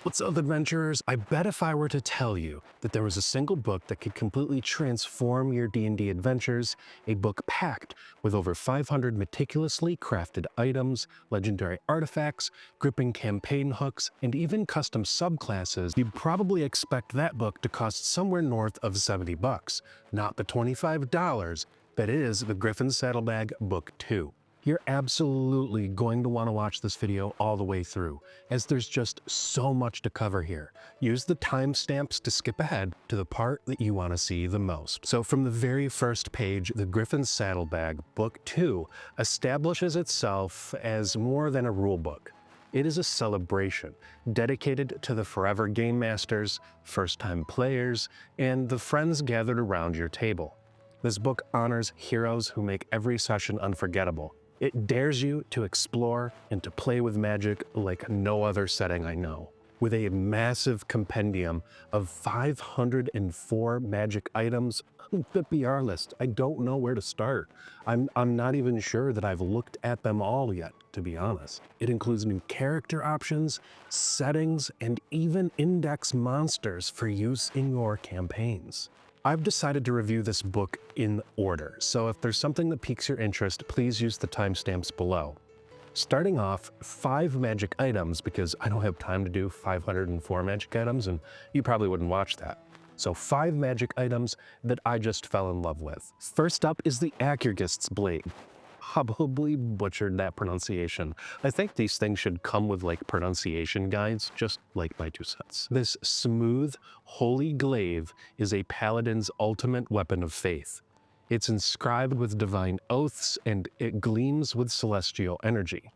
What's up, adventurers? I bet if I were to tell you that there was a single book that could completely transform your D&D adventures, a book packed with over 500 meticulously crafted items, legendary artifacts, gripping campaign hooks, and even custom subclasses, you'd probably expect that book to cost somewhere north of $70, not the $25 that is the Griffons Saddlebag Book 2. You're absolutely going to want to watch this video all the way through, as there's just so much to cover here. Use the timestamps to skip ahead to the part that you want to see the most. So from the very first page, the Griffons Saddlebag Book 2 establishes itself as more than a rulebook. It is a celebration dedicated to the forever game masters, first-time players, and the friends gathered around your table. This book honors heroes who make every session unforgettable. It dares you to explore and to play with magic like no other setting I know. With a massive compendium of 504 magic items, the BR list, I don't know where to start. I'm not even sure that I've looked at them all yet, to be honest. It includes new character options, settings, and even index monsters for use in your campaigns. I've decided to review this book in order, so if there's something that piques your interest, please use the timestamps below. Starting off, 5 magic items, because I don't have time to do 504 magic items, and you probably wouldn't watch that. So 5 magic items that I just fell in love with. First up is the Acurgist's Blade. Probably butchered that pronunciation. I think these things should come with like pronunciation guides, just like my 2 cents. This smooth, holy glaive is a paladin's ultimate weapon of faith. It's inscribed with divine oaths and it gleams with celestial energy.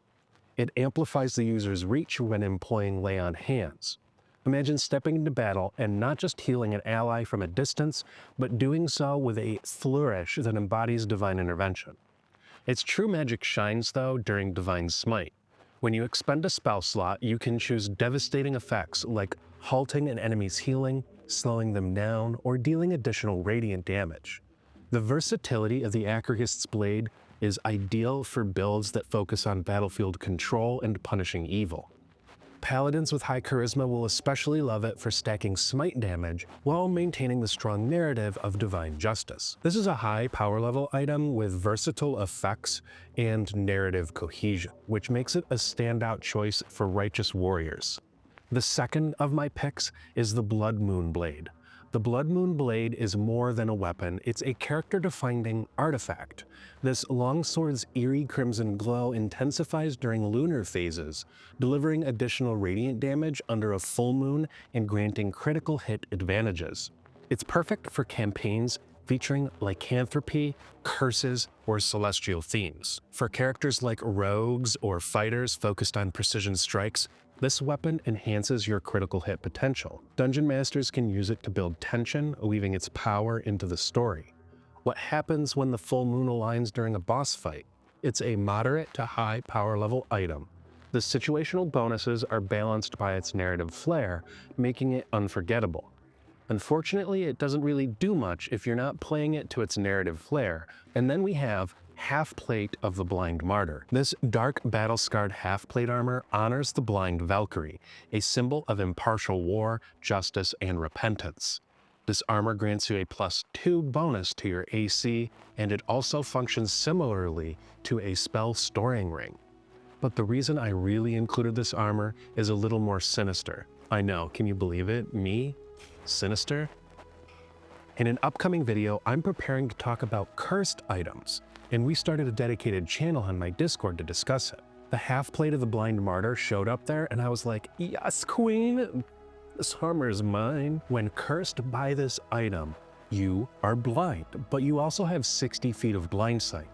It amplifies the user's reach when employing lay on hands. Imagine stepping into battle and not just healing an ally from a distance, but doing so with a flourish that embodies divine intervention. Its true magic shines, though, during Divine Smite. When you expend a spell slot, you can choose devastating effects like halting an enemy's healing, slowing them down, or dealing additional radiant damage. The versatility of the Acurgist's Blade is ideal for builds that focus on battlefield control and punishing evil. Paladins with high charisma will especially love it for stacking smite damage while maintaining the strong narrative of divine justice. This is a high power level item with versatile effects and narrative cohesion, which makes it a standout choice for righteous warriors. The second of my picks is the Blood Moon Blade. The Blood Moon Blade is more than a weapon, it's a character-defining artifact. This longsword's eerie crimson glow intensifies during lunar phases, delivering additional radiant damage under a full moon and granting critical hit advantages. It's perfect for campaigns featuring lycanthropy, curses, or celestial themes. For characters like rogues or fighters focused on precision strikes, this weapon enhances your critical hit potential. Dungeon masters can use it to build tension, weaving its power into the story. What happens when the full moon aligns during a boss fight? It's a moderate to high power level item. The situational bonuses are balanced by its narrative flair, making it unforgettable. Unfortunately, it doesn't really do much if you're not playing it to its narrative flair, and then we have Half Plate of the Blind Martyr. This dark battle-scarred half-plate armor honors the Blind Valkyrie, a symbol of impartial war, justice, and repentance. This armor grants you a +2 bonus to your AC, and it also functions similarly to a spell storing ring. But the reason I really included this armor is a little more sinister. I know, can you believe it? Me? Sinister? In an upcoming video, I'm preparing to talk about cursed items, and we started a dedicated channel on my Discord to discuss it. The half plate of the Blind Martyr showed up there, and I was like, yes, queen, this armor is mine. When cursed by this item, you are blind, but you also have 60 feet of blind sight.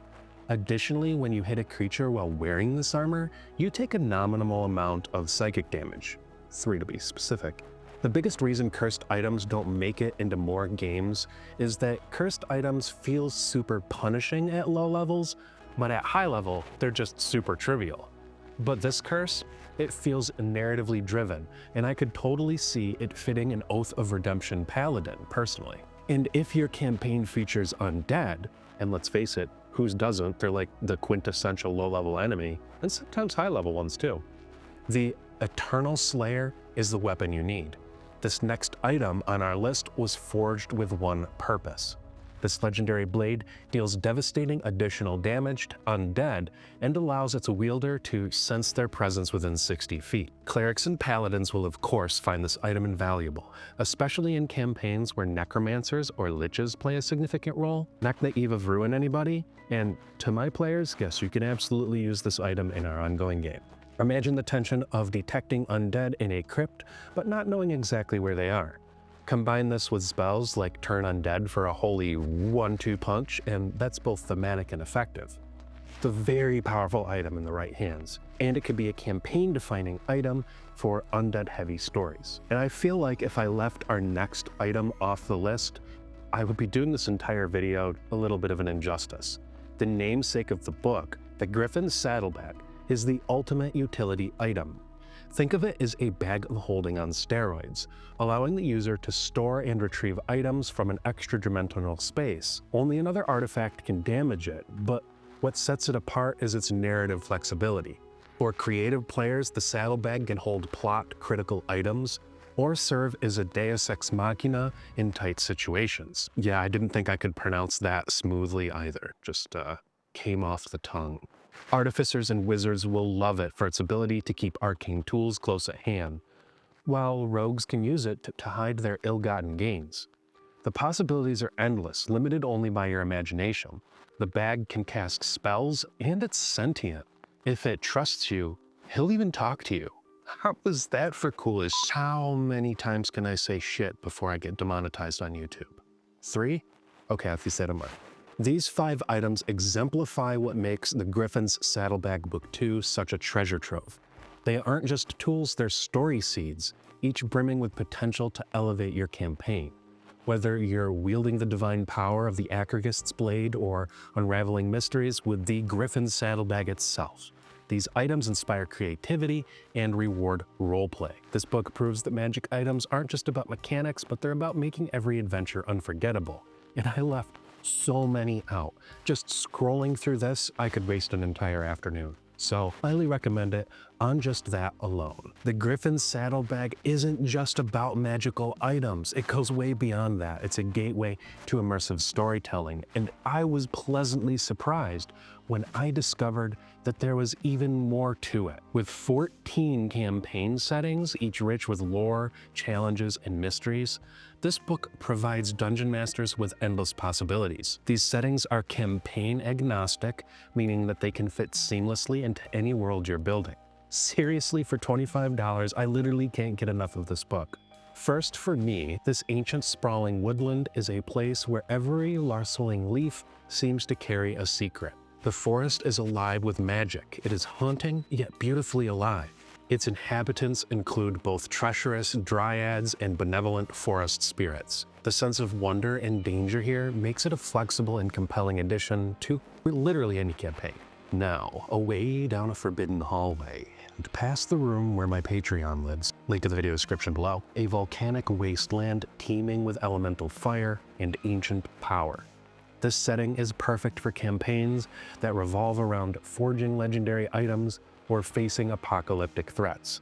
Additionally, when you hit a creature while wearing this armor, you take a nominal amount of psychic damage, 3 to be specific. The biggest reason cursed items don't make it into more games is that cursed items feel super punishing at low levels, but at high level, they're just super trivial. But this curse, it feels narratively driven, and I could totally see it fitting an Oath of Redemption paladin, personally. And if your campaign features undead, and let's face it, whose doesn't? They're like the quintessential low-level enemy, and sometimes high-level ones too. The Eternal Slayer is the weapon you need. This next item on our list was forged with one purpose. This legendary blade deals devastating additional damage to undead and allows its wielder to sense their presence within 60 feet. Clerics and paladins will of course find this item invaluable, especially in campaigns where necromancers or liches play a significant role. Not that Eve of Ruin anybody, and to my players, yes, you can absolutely use this item in our ongoing game. Imagine the tension of detecting undead in a crypt, but not knowing exactly where they are. Combine this with spells like Turn Undead for a holy 1-2 punch, and that's both thematic and effective. It's a very powerful item in the right hands, and it could be a campaign-defining item for undead-heavy stories. And I feel like if I left our next item off the list, I would be doing this entire video a little bit of an injustice. The namesake of the book, the Griffons Saddlebag, is the ultimate utility item. Think of it as a bag of holding on steroids, allowing the user to store and retrieve items from an extra-dimensional space. Only another artifact can damage it, but what sets it apart is its narrative flexibility. For creative players, the saddlebag can hold plot-critical items, or serve as a deus ex machina in tight situations. Yeah, I didn't think I could pronounce that smoothly either, just came off the tongue. Artificers and wizards will love it for its ability to keep arcane tools close at hand, while rogues can use it to hide their ill-gotten gains. The possibilities are endless, limited only by your imagination. The bag can cast spells, and it's sentient. If it trusts you, he'll even talk to you. How was that for coolest? How many times can I say shit before I get demonetized on YouTube? 3? Okay, if you said them right. These 5 items exemplify what makes the Griffons Saddlebag Book 2 such a treasure trove. They aren't just tools, they're story seeds, each brimming with potential to elevate your campaign. Whether you're wielding the divine power of the Akrigist's blade or unraveling mysteries with the Griffons Saddlebag itself, these items inspire creativity and reward roleplay. This book proves that magic items aren't just about mechanics, but they're about making every adventure unforgettable. And I left so many out. Just scrolling through this, I could waste an entire afternoon. So, highly recommend it on just that alone. The Griffons Saddlebag isn't just about magical items. It goes way beyond that. It's a gateway to immersive storytelling, and I was pleasantly surprised when I discovered that there was even more to it. With 14 campaign settings, each rich with lore, challenges, and mysteries, this book provides dungeon masters with endless possibilities. These settings are campaign agnostic, meaning that they can fit seamlessly into any world you're building. Seriously, for $25, I literally can't get enough of this book. First, for me, this ancient sprawling woodland is a place where every rustling leaf seems to carry a secret. The forest is alive with magic. It is haunting, yet beautifully alive. Its inhabitants include both treacherous dryads and benevolent forest spirits. The sense of wonder and danger here makes it a flexible and compelling addition to literally any campaign. Now, away down a forbidden hallway, and past the room where my Patreon lives, link in the video description below, a volcanic wasteland teeming with elemental fire and ancient power. This setting is perfect for campaigns that revolve around forging legendary items or facing apocalyptic threats.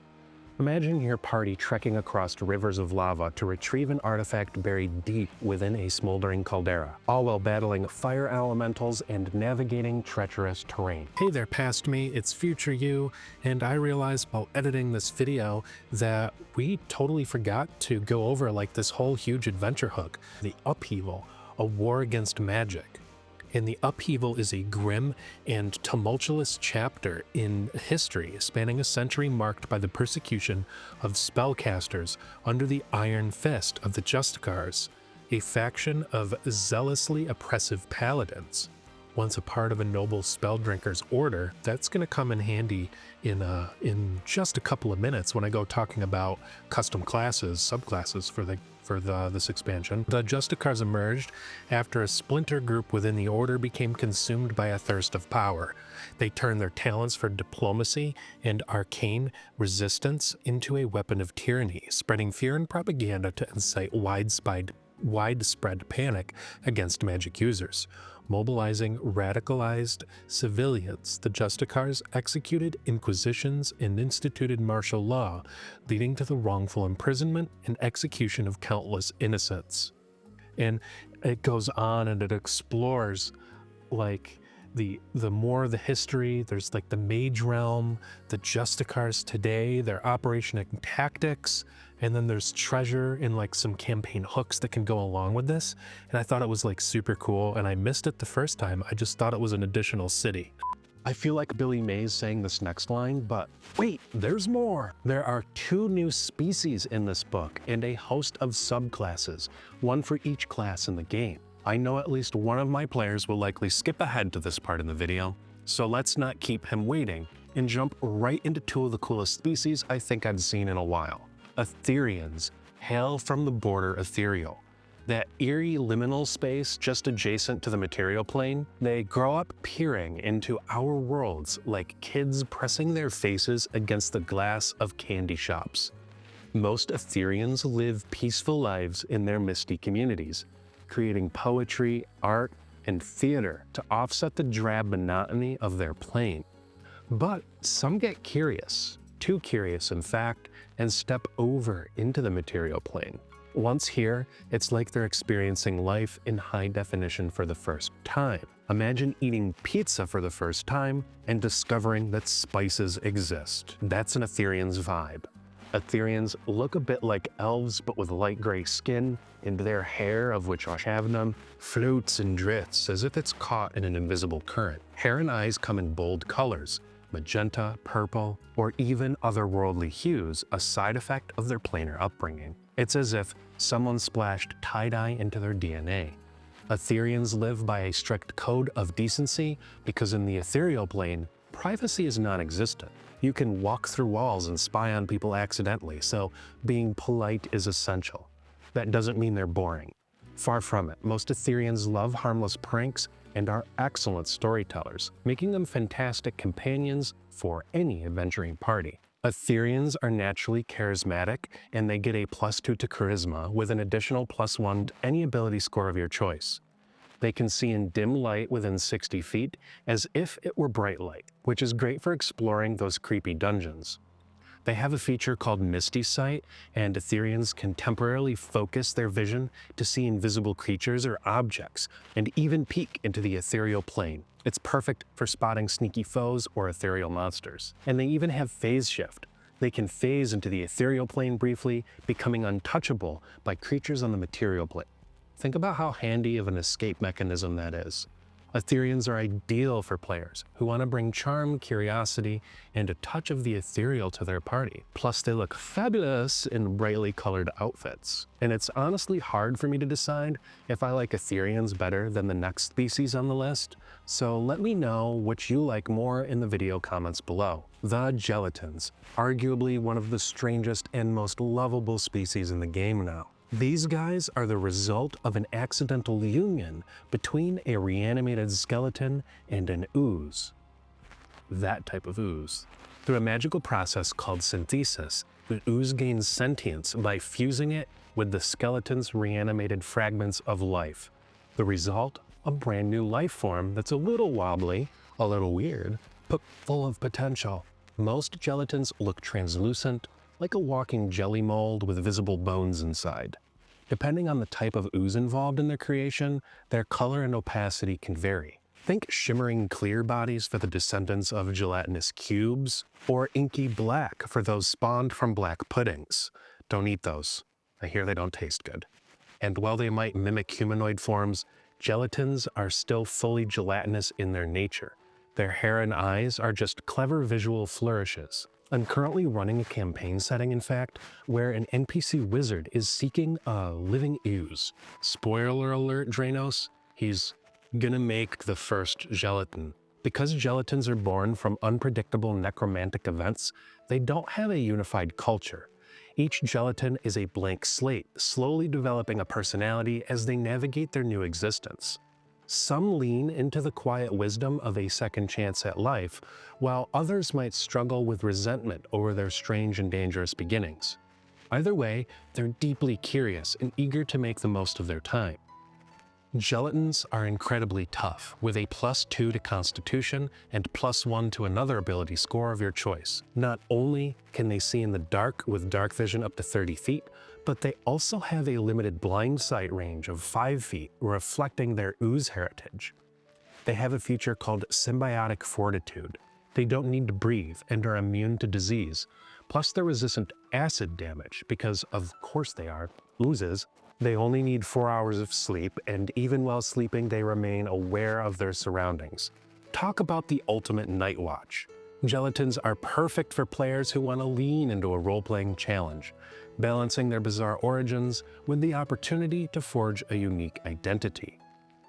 Imagine your party trekking across rivers of lava to retrieve an artifact buried deep within a smoldering caldera, all while battling fire elementals and navigating treacherous terrain. Hey there, past me, it's future you, and I realized while editing this video that we totally forgot to go over like this whole huge adventure hook, the upheaval, a war against magic. And the upheaval is a grim and tumultuous chapter in history spanning a century marked by the persecution of spellcasters under the iron fist of the Justicars, a faction of zealously oppressive paladins. Once a part of a noble spelldrinker's order, that's going to come in handy in just a couple of minutes when I go talking about custom classes, subclasses for this expansion. The Justicars emerged after a splinter group within the order became consumed by a thirst of power. They turned their talents for diplomacy and arcane resistance into a weapon of tyranny, spreading fear and propaganda to incite widespread panic against magic users. Mobilizing radicalized civilians, the Justicars executed inquisitions and instituted martial law, leading to the wrongful imprisonment and execution of countless innocents. And it goes on and it explores like the more the history. There's like the Mage Realm, the Justicars today, their operation and tactics, and then there's treasure and like some campaign hooks that can go along with this. And I thought it was like super cool, and I missed it the first time. I just thought it was an additional city. I feel like Billy Mays saying this next line, but wait, there's more. There are 2 new species in this book and a host of subclasses, one for each class in the game. I know at least one of my players will likely skip ahead to this part in the video, so let's not keep him waiting and jump right into 2 of the coolest species I think I've seen in a while. Etherians hail from the border ethereal, that eerie liminal space just adjacent to the material plane. They grow up peering into our worlds like kids pressing their faces against the glass of candy shops. Most Etherians live peaceful lives in their misty communities, creating poetry, art, and theater to offset the drab monotony of their plane. But some get curious, too curious in fact, and step over into the material plane. Once here, it's like they're experiencing life in high definition for the first time. Imagine eating pizza for the first time and discovering that spices exist. That's an Etherian's vibe. Etherians look a bit like elves, but with light gray skin, and their hair, of which Shavnam, floats and drifts as if it's caught in an invisible current. Hair and eyes come in bold colors, magenta, purple, or even otherworldly hues, a side effect of their planar upbringing. It's as if someone splashed tie-dye into their DNA. Etherians live by a strict code of decency because in the ethereal plane, privacy is non-existent. You can walk through walls and spy on people accidentally, so being polite is essential. That doesn't mean they're boring. Far from it, most Etherians love harmless pranks and are excellent storytellers, making them fantastic companions for any adventuring party. Etherians are naturally charismatic, and they get a +2 to charisma with an additional +1 to any ability score of your choice. They can see in dim light within 60 feet as if it were bright light, which is great for exploring those creepy dungeons. They have a feature called Misty Sight, and Etherians can temporarily focus their vision to see invisible creatures or objects, and even peek into the ethereal plane. It's perfect for spotting sneaky foes or ethereal monsters. And they even have phase shift. They can phase into the ethereal plane briefly, becoming untouchable by creatures on the material plane. Think about how handy of an escape mechanism that is. Etherians are ideal for players who want to bring charm, curiosity, and a touch of the ethereal to their party. Plus, they look fabulous in brightly colored outfits. And it's honestly hard for me to decide if I like Etherians better than the next species on the list, so let me know what you like more in the video comments below. The Gelatins, arguably one of the strangest and most lovable species in the game now. These guys are the result of an accidental union between a reanimated skeleton and an ooze. That type of ooze. Through a magical process called synthesis, the ooze gains sentience by fusing it with the skeleton's reanimated fragments of life. The result? A brand new life form that's a little wobbly, a little weird, but full of potential. Most gelatins look translucent, like a walking jelly mold with visible bones inside. Depending on the type of ooze involved in their creation, their color and opacity can vary. Think shimmering clear bodies for the descendants of gelatinous cubes, or inky black for those spawned from black puddings. Don't eat those. I hear they don't taste good. And while they might mimic humanoid forms, gelatins are still fully gelatinous in their nature. Their hair and eyes are just clever visual flourishes. I'm currently running a campaign setting, in fact, where an NPC wizard is seeking a living ooze. Spoiler alert, Draenos, he's gonna make the first gelatin. Because gelatins are born from unpredictable necromantic events, they don't have a unified culture. Each gelatin is a blank slate, slowly developing a personality as they navigate their new existence. Some lean into the quiet wisdom of a second chance at life, while others might struggle with resentment over their strange and dangerous beginnings. Either way, they're deeply curious and eager to make the most of their time. Gelatins are incredibly tough, with a +2 to Constitution and +1 to another ability score of your choice. Not only can they see in the dark with dark vision up to 30 feet, but they also have a limited blind sight range of 5 feet, reflecting their ooze heritage. They have a feature called symbiotic fortitude. They don't need to breathe and are immune to disease. Plus they're resistant to acid damage because, of course they are, oozes. They only need 4 hours of sleep, and even while sleeping they remain aware of their surroundings. Talk about the ultimate night watch. Gelatins are perfect for players who want to lean into a role-playing challenge, balancing their bizarre origins with the opportunity to forge a unique identity.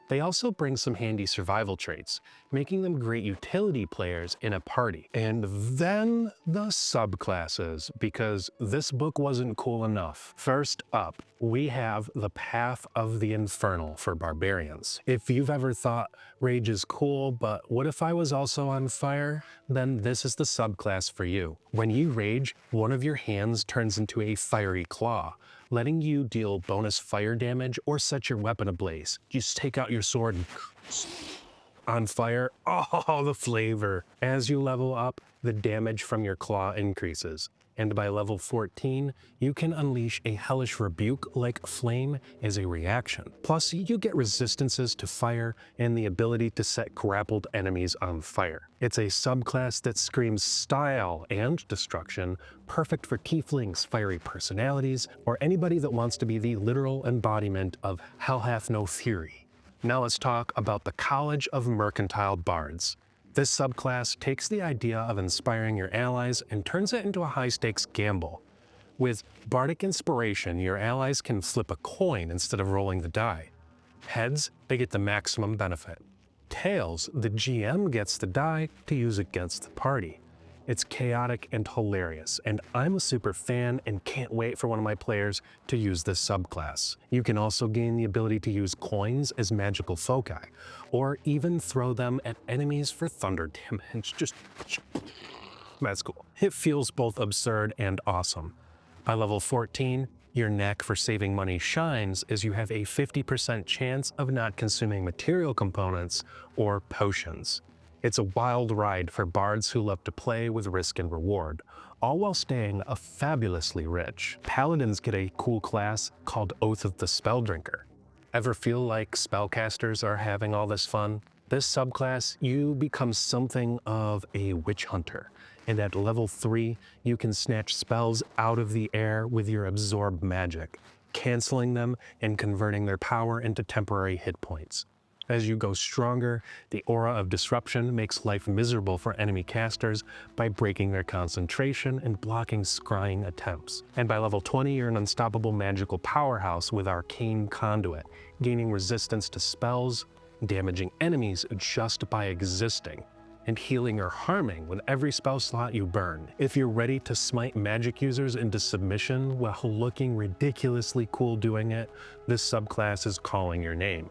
They also bring some handy survival traits, making them great utility players in a party. And then the subclasses, because this book wasn't cool enough. First up, we have the Path of the Infernal for barbarians. If you've ever thought rage is cool, but what if I was also on fire? Then this is the subclass for you. When you rage, one of your hands turns into a fiery claw, letting you deal bonus fire damage or set your weapon ablaze. Just take out your sword and on fire. Oh, the flavor. As you level up, the damage from your claw increases. And by level 14, you can unleash a hellish rebuke like flame as a reaction. Plus, you get resistances to fire and the ability to set grappled enemies on fire. It's a subclass that screams style and destruction, perfect for tieflings, fiery personalities, or anybody that wants to be the literal embodiment of Hell Hath No Fury. Now let's talk about the College of Mercantile Bards. This subclass takes the idea of inspiring your allies and turns it into a high-stakes gamble. With bardic inspiration, your allies can flip a coin instead of rolling the die. Heads, they get the maximum benefit. Tails, the GM gets the die to use against the party. It's chaotic and hilarious, and I'm a super fan and can't wait for one of my players to use this subclass. You can also gain the ability to use coins as magical foci, or even throw them at enemies for thunder damage. That's cool. It feels both absurd and awesome. By level 14, your knack for saving money shines as you have a 50% chance of not consuming material components or potions. It's a wild ride for bards who love to play with risk and reward, all while staying fabulously rich. Paladins get a cool class called Oath of the Spelldrinker. Ever feel like spellcasters are having all this fun? This subclass, you become something of a witch hunter, and at level 3, you can snatch spells out of the air with your absorb magic, canceling them and converting their power into temporary hit points. As you go stronger, the aura of disruption makes life miserable for enemy casters by breaking their concentration and blocking scrying attempts. And by level 20, you're an unstoppable magical powerhouse with Arcane Conduit, gaining resistance to spells, damaging enemies just by existing, and healing or harming with every spell slot you burn. If you're ready to smite magic users into submission while looking ridiculously cool doing it, this subclass is calling your name.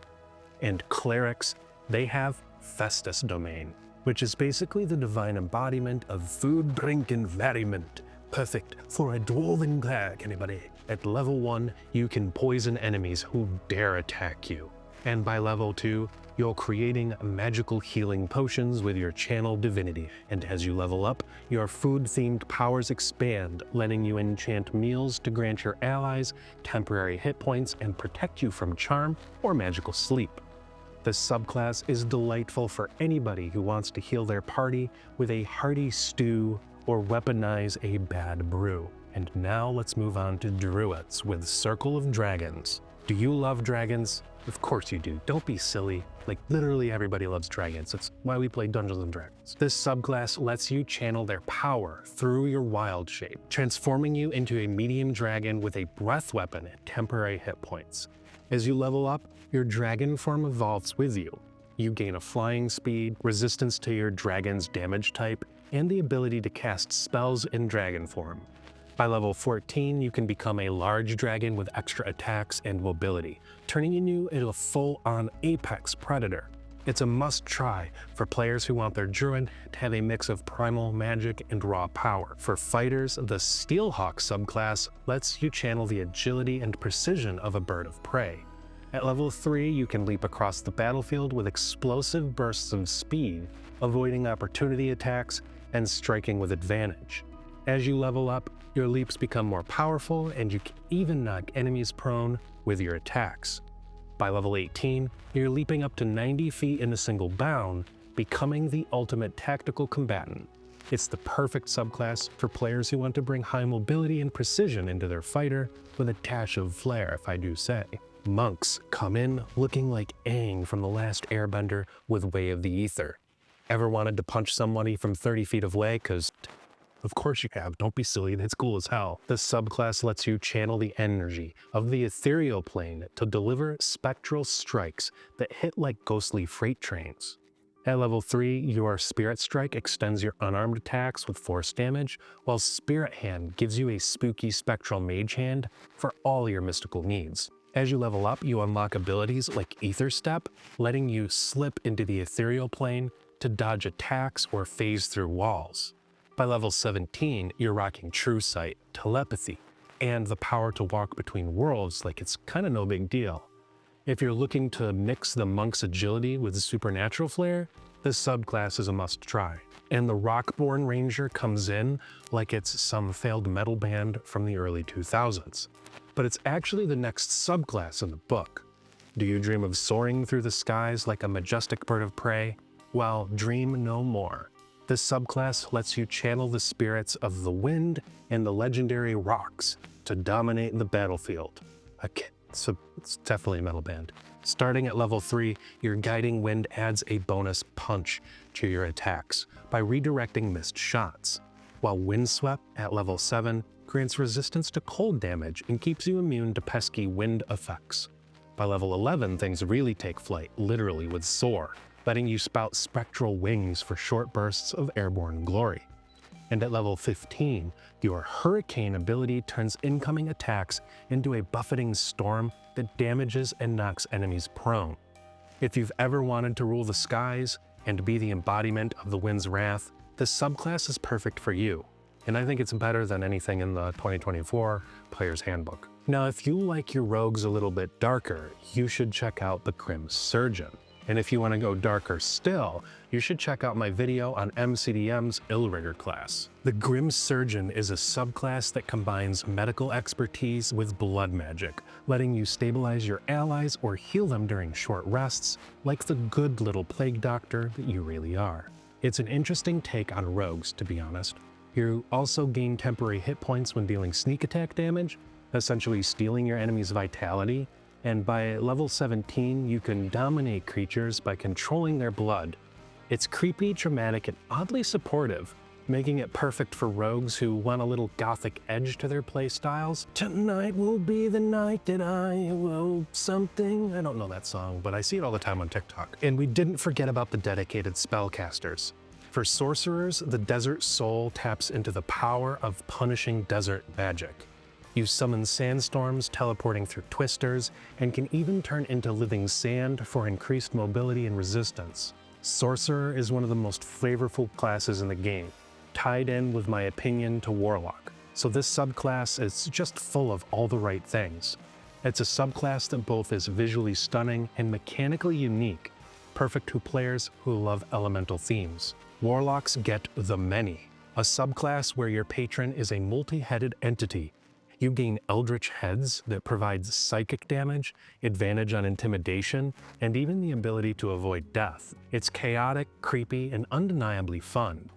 And clerics, they have Festus Domain, which is basically the divine embodiment of food, drink, and merriment. Perfect for a dwarven cleric, anybody. At level 1, you can poison enemies who dare attack you. And by level 2, you're creating magical healing potions with your channel divinity. And as you level up, your food-themed powers expand, letting you enchant meals to grant your allies temporary hit points and protect you from charm or magical sleep. This subclass is delightful for anybody who wants to heal their party with a hearty stew or weaponize a bad brew. And now let's move on to druids with Circle of Dragons. Do you love dragons? Of course you do. Don't be silly. Like, literally everybody loves dragons. That's why we play Dungeons and Dragons. This subclass lets you channel their power through your wild shape, transforming you into a medium dragon with a breath weapon and temporary hit points. As you level up, your dragon form evolves with you. You gain a flying speed, resistance to your dragon's damage type, and the ability to cast spells in dragon form. By level 14, you can become a large dragon with extra attacks and mobility, turning you into a full-on apex predator. It's a must-try for players who want their druid to have a mix of primal magic and raw power. For fighters, the Steelhawk subclass lets you channel the agility and precision of a bird of prey. At level 3, you can leap across the battlefield with explosive bursts of speed, avoiding opportunity attacks and striking with advantage. As you level up, your leaps become more powerful and you can even knock enemies prone with your attacks. By level 18, you're leaping up to 90 feet in a single bound, becoming the ultimate tactical combatant. It's the perfect subclass for players who want to bring high mobility and precision into their fighter with a dash of flair, if I do say. Monks come in looking like Aang from The Last Airbender with Way of the Ether. Ever wanted to punch somebody from 30 feet away? Cause of course you have, don't be silly, that's cool as hell. This subclass lets you channel the energy of the ethereal plane to deliver spectral strikes that hit like ghostly freight trains. At level 3, your Spirit Strike extends your unarmed attacks with force damage, while Spirit Hand gives you a spooky spectral mage hand for all your mystical needs. As you level up, you unlock abilities like Ether Step, letting you slip into the ethereal plane to dodge attacks or phase through walls. By level 17, you're rocking True Sight, Telepathy, and the power to walk between worlds like it's kinda no big deal. If you're looking to mix the monk's agility with the supernatural flair, this subclass is a must-try. And the Rockborn Ranger comes in like it's some failed metal band from the early 2000s. But it's actually the next subclass in the book. Do you dream of soaring through the skies like a majestic bird of prey? Well, dream no more. This subclass lets you channel the spirits of the wind and the legendary rocks to dominate the battlefield. So it's definitely a metal band. Starting at level 3, your Guiding Wind adds a bonus punch to your attacks by redirecting missed shots, while Windswept at level 7 grants resistance to cold damage and keeps you immune to pesky wind effects. By level 11, things really take flight, literally with Soar, letting you spout spectral wings for short bursts of airborne glory. And at level 15, your Hurricane ability turns incoming attacks into a buffeting storm that damages and knocks enemies prone. If you've ever wanted to rule the skies and be the embodiment of the wind's wrath, this subclass is perfect for you. And I think it's better than anything in the 2024 Player's Handbook. Now, if you like your rogues a little bit darker, you should check out the Grim Surgeon. And if you want to go darker still, you should check out my video on MCDM's Illrigger class. The Grim Surgeon is a subclass that combines medical expertise with blood magic, letting you stabilize your allies or heal them during short rests, like the good little plague doctor that you really are. It's an interesting take on rogues, to be honest. You also gain temporary hit points when dealing sneak attack damage, essentially stealing your enemy's vitality, and by level 17, you can dominate creatures by controlling their blood. It's creepy, dramatic, and oddly supportive, making it perfect for rogues who want a little gothic edge to their playstyles. Tonight will be the night that I will something. I don't know that song, but I see it all the time on TikTok. And we didn't forget about the dedicated spellcasters. For sorcerers, the Desert Soul taps into the power of punishing desert magic. You summon sandstorms, teleporting through twisters, and can even turn into living sand for increased mobility and resistance. Sorcerer is one of the most flavorful classes in the game, tied in with my opinion to Warlock. So this subclass is just full of all the right things. It's a subclass that both is visually stunning and mechanically unique, perfect for players who love elemental themes. Warlocks get the Many, a subclass where your patron is a multi-headed entity. You gain Eldritch Heads that provides psychic damage, advantage on intimidation, and even the ability to avoid death. It's chaotic, creepy, and undeniably fun.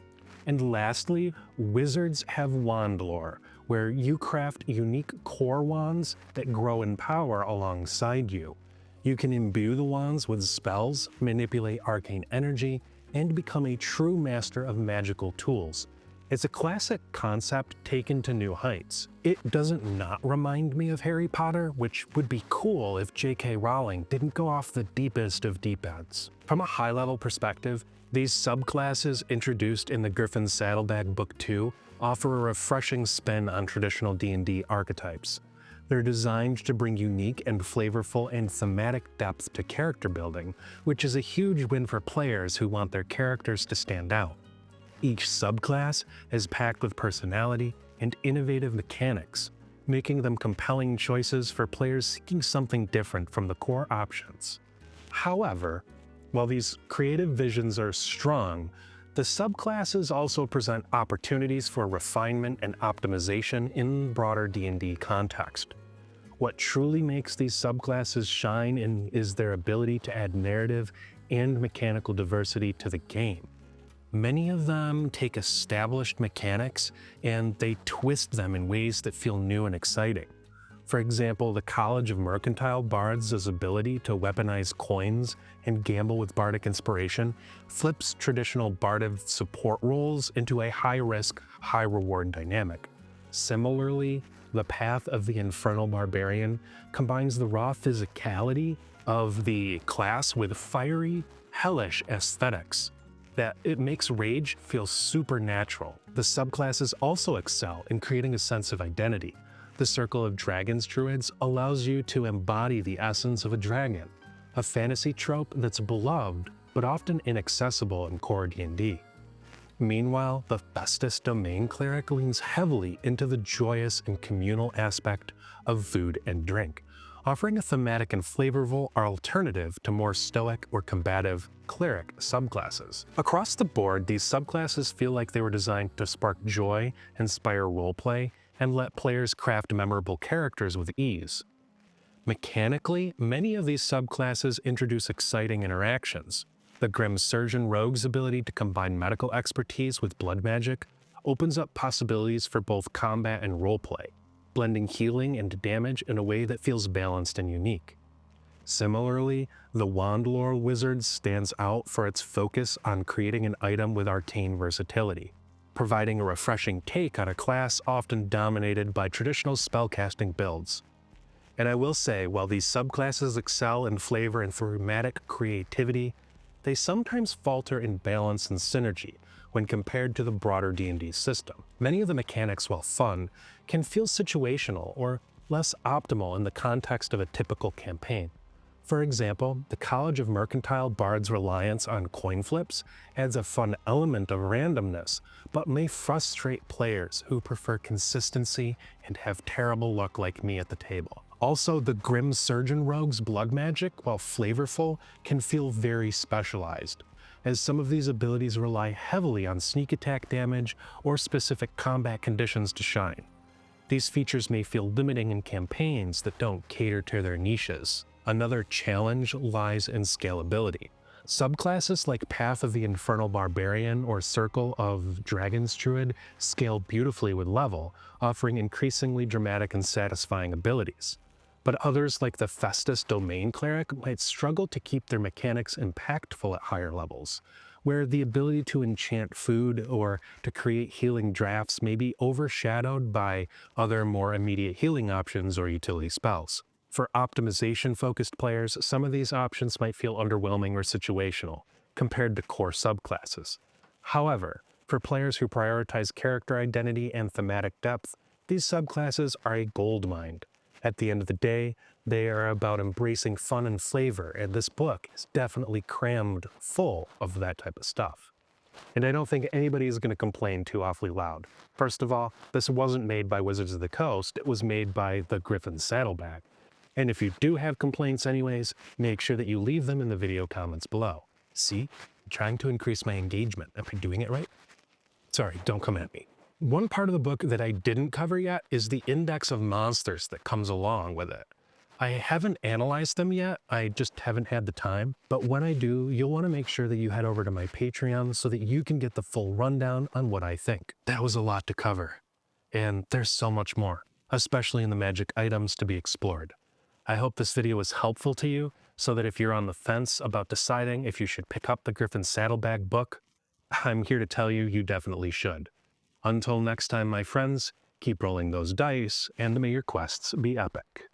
And lastly, Wizards have wand lore, where you craft unique core wands that grow in power alongside you. You can imbue the wands with spells, manipulate arcane energy, and become a true master of magical tools. It's a classic concept taken to new heights. It doesn't not remind me of Harry Potter, which would be cool if J.K. Rowling didn't go off the deepest of deep ends. From a high-level perspective, these subclasses introduced in the Griffons Saddlebag Book 2 offer a refreshing spin on traditional D&D archetypes. They're designed to bring unique and flavorful and thematic depth to character building, which is a huge win for players who want their characters to stand out. Each subclass is packed with personality and innovative mechanics, making them compelling choices for players seeking something different from the core options. However, while these creative visions are strong, the subclasses also present opportunities for refinement and optimization in broader D&D context. What truly makes these subclasses shine is their ability to add narrative and mechanical diversity to the game. Many of them take established mechanics and they twist them in ways that feel new and exciting. For example, the College of Mercantile Bards' ability to weaponize coins and gamble with bardic inspiration flips traditional bardic support roles into a high-risk, high-reward dynamic. Similarly, the Path of the Infernal Barbarian combines the raw physicality of the class with fiery, hellish aesthetics that it makes rage feel supernatural. The subclasses also excel in creating a sense of identity. The Circle of Dragons Druids allows you to embody the essence of a dragon, a fantasy trope that's beloved but often inaccessible in core D&D. Meanwhile, the Festus Domain Cleric leans heavily into the joyous and communal aspect of food and drink, offering a thematic and flavorful alternative to more stoic or combative cleric subclasses. Across the board, these subclasses feel like they were designed to spark joy, inspire roleplay, and let players craft memorable characters with ease. Mechanically, many of these subclasses introduce exciting interactions. The Grim Surgeon Rogue's ability to combine medical expertise with blood magic opens up possibilities for both combat and roleplay, blending healing and damage in a way that feels balanced and unique. Similarly, the Wandlore Wizard stands out for its focus on creating an item with arcane versatility, providing a refreshing take on a class often dominated by traditional spellcasting builds. And I will say, while these subclasses excel in flavor and thematic creativity, they sometimes falter in balance and synergy when compared to the broader D&D system. Many of the mechanics, while fun, can feel situational or less optimal in the context of a typical campaign. For example, the College of Mercantile Bards' reliance on coin flips adds a fun element of randomness, but may frustrate players who prefer consistency and have terrible luck like me at the table. Also, the Grim Surgeon Rogue's blood magic, while flavorful, can feel very specialized, as some of these abilities rely heavily on sneak attack damage or specific combat conditions to shine. These features may feel limiting in campaigns that don't cater to their niches. Another challenge lies in scalability. Subclasses like Path of the Infernal Barbarian or Circle of Dragons Druid scale beautifully with level, offering increasingly dramatic and satisfying abilities. But others like the Festus Domain Cleric might struggle to keep their mechanics impactful at higher levels, where the ability to enchant food or to create healing drafts may be overshadowed by other more immediate healing options or utility spells. For optimization-focused players, some of these options might feel underwhelming or situational compared to core subclasses. However, for players who prioritize character identity and thematic depth, these subclasses are a goldmine. At the end of the day, they are about embracing fun and flavor, and this book is definitely crammed full of that type of stuff. And I don't think anybody is going to complain too awfully loud. First of all, this wasn't made by Wizards of the Coast, it was made by the Griffons Saddlebag. And if you do have complaints anyways, make sure that you leave them in the video comments below. See, I'm trying to increase my engagement. Am I doing it right? Sorry, don't come at me. One part of the book that I didn't cover yet is the index of monsters that comes along with it. I haven't analyzed them yet, I just haven't had the time, but when I do, you'll want to make sure that you head over to my Patreon so that you can get the full rundown on what I think. That was a lot to cover, and there's so much more, especially in the magic items to be explored. I hope this video was helpful to you, so that if you're on the fence about deciding if you should pick up the Griffons Saddlebag book, I'm here to tell you, you definitely should. Until next time, my friends, keep rolling those dice, and may your quests be epic.